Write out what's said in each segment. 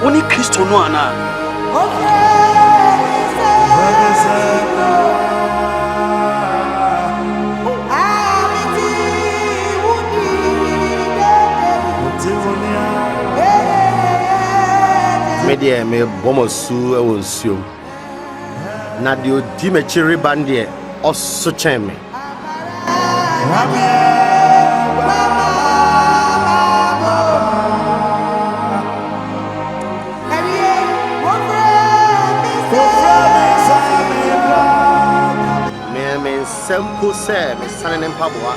Only Christo no ana. Media me bomosu e wonsuo. Na de odi me chiri bande oso chen me. Simple say me sanin mpaboa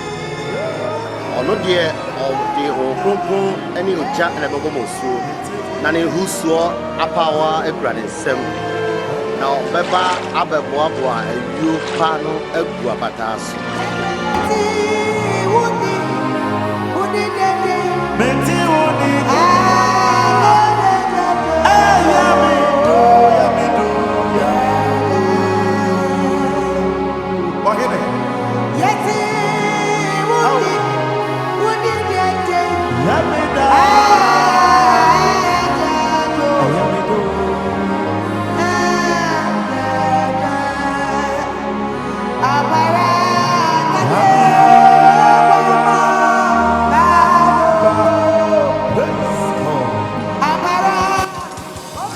ono de o de honkronkron ani oja na bebomosu na ne husuo apawa ekura ne nsem na obeba abeboaboa ayuo pa no agu abata so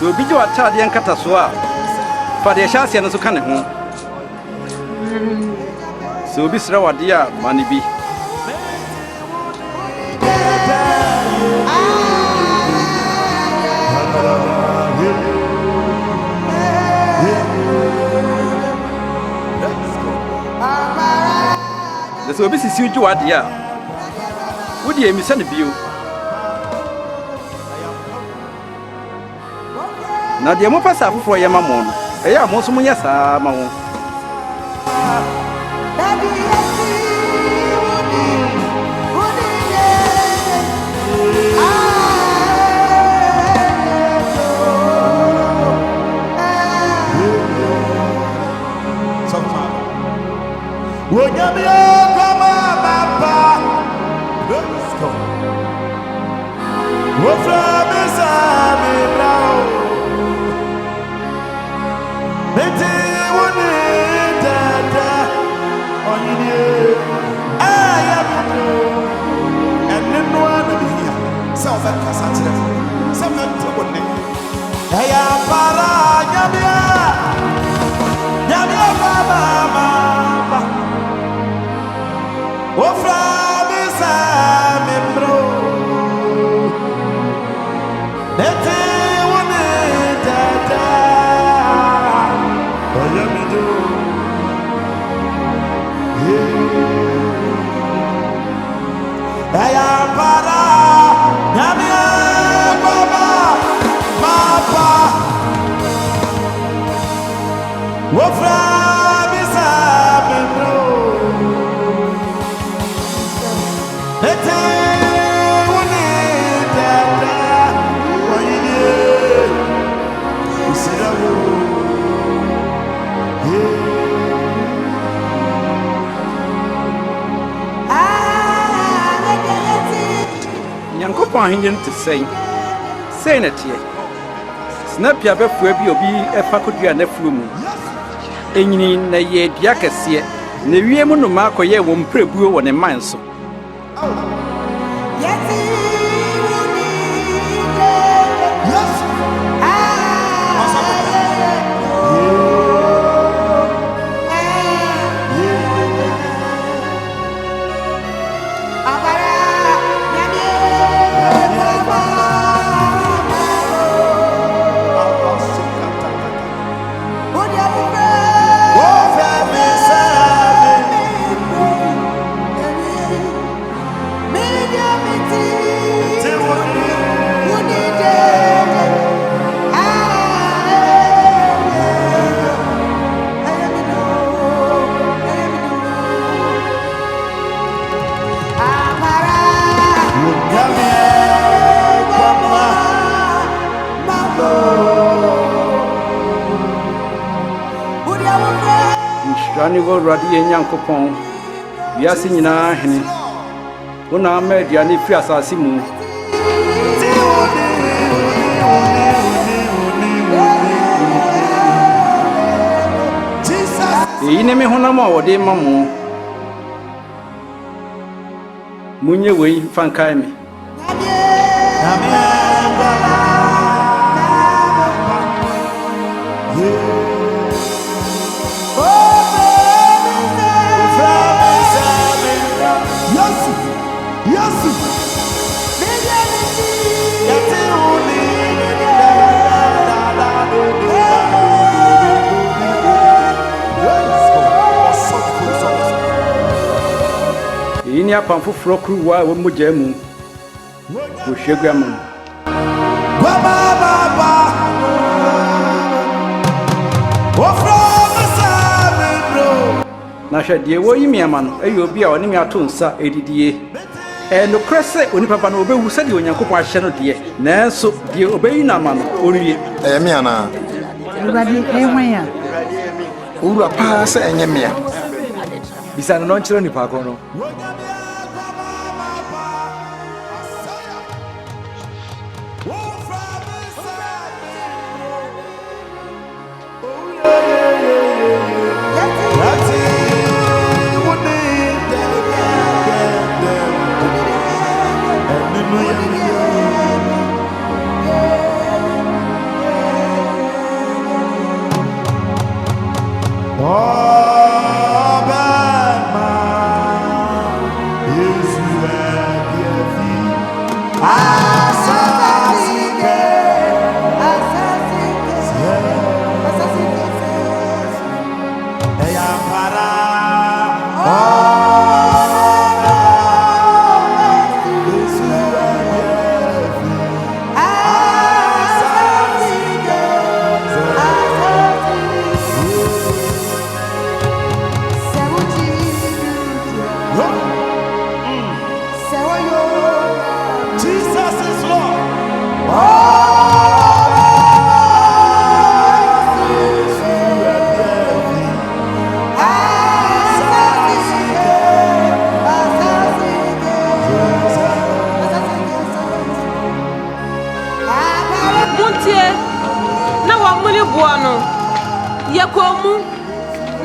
So be you are charging Catasua for the chassis and so can home. So be slow, dear money be. The service is you are dear. Would you miss any view? Na de mo pasa afoforo ye mamon e ya mo so mo nya saa ma wo Hinging to say it here. Snap your before be a faculty and a flume. In a year, Diacasia, Neviamu no Marco ye won't prebu on a manso. Me Kani wo radi Nyankopɔn wiase nyinaa hene wona ama aduane fi asase mu eyi ne me honam a wɔde ma mo munye wei fankae me ini apam foforo kruwa wo mogya mu wo hwegua mu na hwɛ deɛ wo yi miama no ɛyɛ obi a ɔne me ato nsa edidie no krese oni papa no obewu sɛ deɛ Onyankopɔn ahyɛ no deɛ nanso deɛ obeyi na ma no ɔwie ɛyɛ me ana Uradi ehwan a owura paa sɛ ɛnyɛ me a bisa no nkyerɛ nipa ko no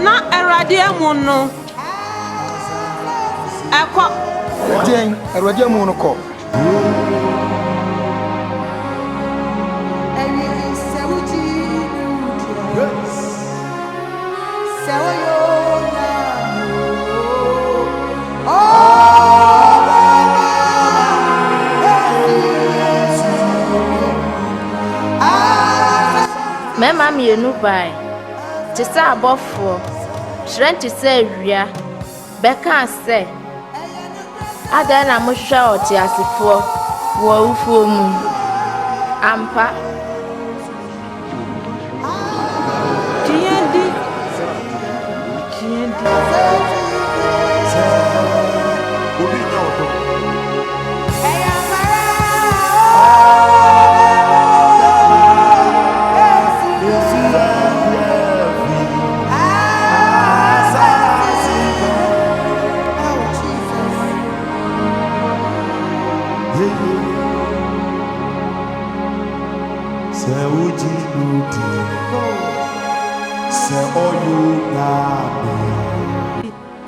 na Awurade amu no akọ den Awurade amu no kọ Mema mienu bai te sɛ abɔfoɔ hyerɛn te sɛ awia bɛka sɛ adɛn na mohwehwɛ ɔteasefoɔ wɔ awufoɔ mu ampa Tiendi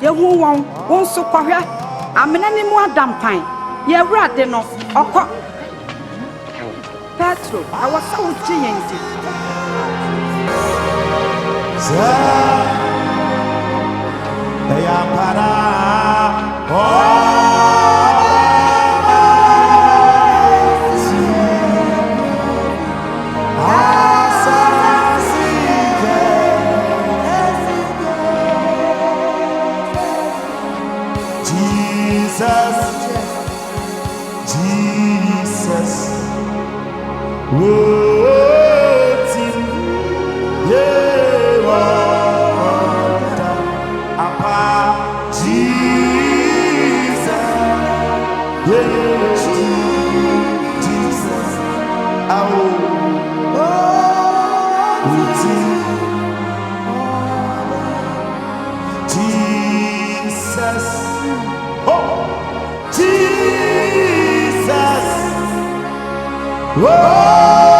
Yehu won so kwahwe amena ni mu adampan ye Awurade no okọ Petro awasa wo chiyenzi Jesus Oh!